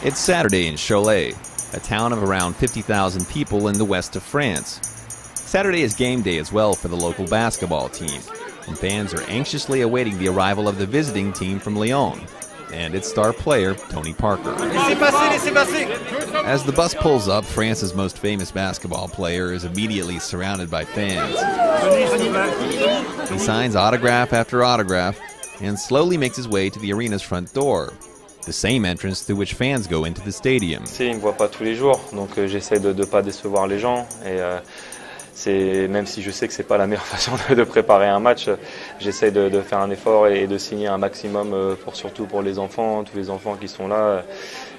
It's Saturday in Cholet, a town of around 50,000 people in the west of France. Saturday is game day as well for the local basketball team, and fans are anxiously awaiting the arrival of the visiting team from Lyon and its star player, Tony Parker. As the bus pulls up, France's most famous basketball player is immediately surrounded by fans. He signs autograph after autograph and slowly makes his way to the arena's front door, the same entrance through which fans go into the stadium. Ils ne me voient pas tous les jours, donc j'essaie de ne pas décevoir les gens. Et même si je sais que c'est pas la meilleure façon de préparer un match, j'essaie de faire un effort et de signer un maximum surtout pour les enfants, tous les enfants qui sont là.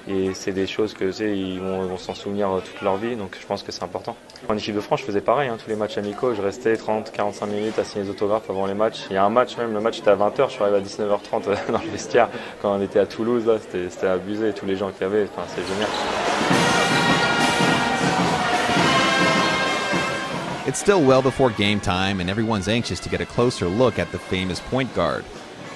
Et c'est des choses que ils vont s'en souvenir toute leur vie, donc je pense que c'est important. En équipe de France, je faisais pareil, tous les matchs amicaux, je restais 30-45 minutes à signer les autographes avant les matchs. Il y a un match même, le match était à 20h, je suis arrivé à 19h30 dans le vestiaire quand on était à Toulouse, c'était abusé, tous les gens qu'il y avait, c'est génial. It's still well before game time, and everyone's anxious to get a closer look at the famous point guard.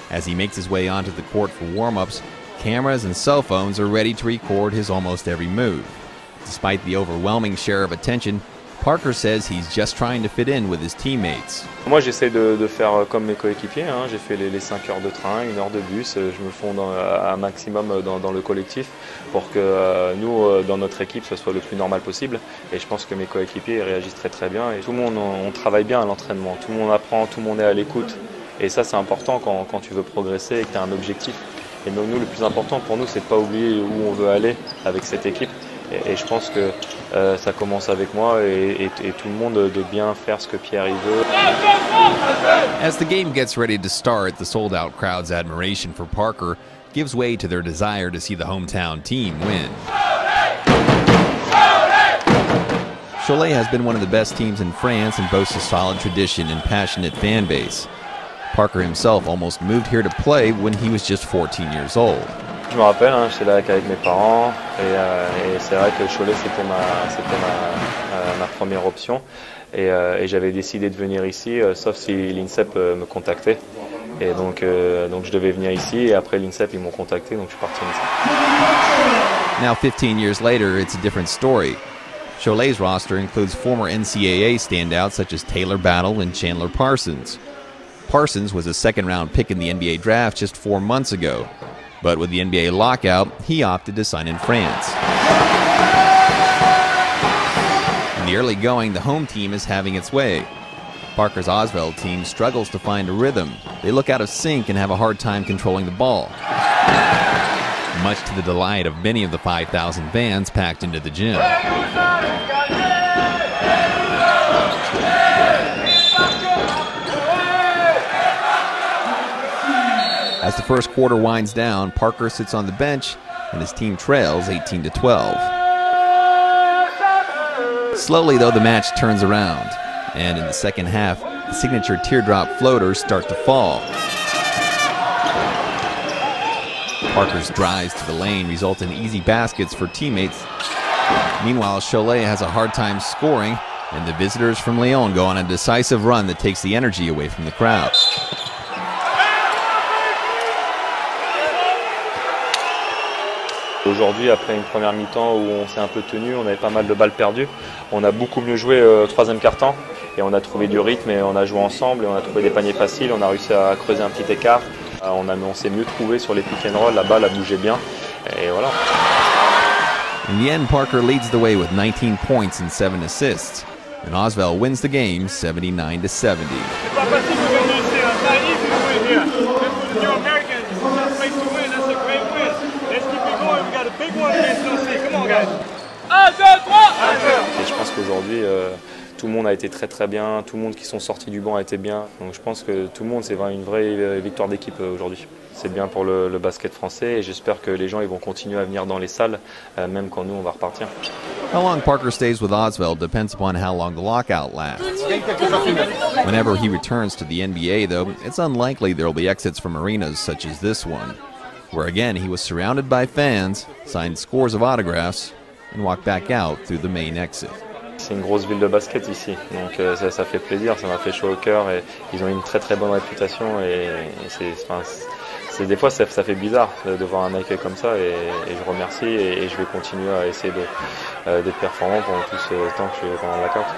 As he makes his way onto the court for warm-ups, cameras and cell phones are ready to record his almost every move. Despite the overwhelming share of attention, Parker says he's just trying to fit in with his teammates. Moi, j'essaie de faire comme mes coéquipiers. J'ai fait les 5 heures de train, 1 heure de bus. Je me fonde un maximum dans le collectif pour que nous, dans notre équipe, ce soit le plus normal possible. Et je pense que mes coéquipiers réagissent très bien. Et tout le monde, on travaille bien à l'entraînement. Tout le monde apprend, tout le monde est à l'écoute. Et ça, c'est important quand tu veux progresser et que tu as un objectif. Et donc, nous, le plus important pour nous, c'est de ne pas oublier où on veut aller avec cette équipe. Et je pense que ça commence avec moi et tout le monde de bien faire ce que Pierre il veut. As the game gets ready to start, the sold-out crowd's admiration for Parker gives way to their desire to see the hometown team win. Cholet has been one of the best teams in France and boasts a solid tradition and passionate fan base. Parker himself almost moved here to play when he was just 14 years old. Je me rappelle, j'étais là avec mes parents et c'est vrai que Cholet c'était ma première option et j'avais décidé de venir ici, sauf si l'INSEP me contactait. Et donc je devais venir ici et après l'INSEP ils m'ont contacté, donc je suis parti ici. Now 15 years later, it's a different story. Cholet's roster includes former NCAA standouts such as Taylor Battle and Chandler Parsons. Parsons was a second-round pick in the NBA draft just 4 months ago. But with the NBA lockout, he opted to sign in France. In the early going, the home team is having its way. Parker's Oswald team struggles to find a rhythm. They look out of sync and have a hard time controlling the ball, much to the delight of many of the 5,000 fans packed into the gym. As the first quarter winds down, Parker sits on the bench and his team trails 18-12. Slowly, though, the match turns around, and in the second half, the signature teardrop floaters start to fall. Parker's drives to the lane result in easy baskets for teammates. Meanwhile, Cholet has a hard time scoring, and the visitors from Lyon go on a decisive run that takes the energy away from the crowd. Aujourd'hui, après une première mi-temps où on s'est un peu tenu, on avait pas mal de balles perdues, on a beaucoup mieux joué au troisième quart-temps et on a trouvé du rythme et on a joué ensemble et on a trouvé des paniers faciles, on a réussi à creuser un petit écart, on s'est mieux trouvé sur les pick and roll, la balle a bougé bien et voilà. In the end, Parker leads the way with 19 points and 7 assists, and Oswald wins the game 79-70. Et je pense qu'aujourd'hui, tout le monde a été très bien, tout le monde qui sont sortis du banc a été bien. Donc je pense que tout le monde, c'est une vraie victoire d'équipe aujourd'hui. C'est bien pour le basket français et j'espère que les gens ils vont continuer à venir dans les salles, même quand nous on va repartir. How long Parker stays with Oswald depends upon how long the lockout lasts. Whenever he returns to the NBA, though, it's unlikely there will be exits from arenas such as this one, where again he was surrounded by fans, signed scores of autographs, and walked back out through the main exit. C'est une grosse ville de basket ici, donc ça fait plaisir, ça m'a fait chaud au cœur et ils ont une très bonne réputation et des fois ça fait bizarre de voir un accueil comme ça et je remercie et je vais continuer à essayer d'être performant pendant tout ce temps que je suis pendant la carte.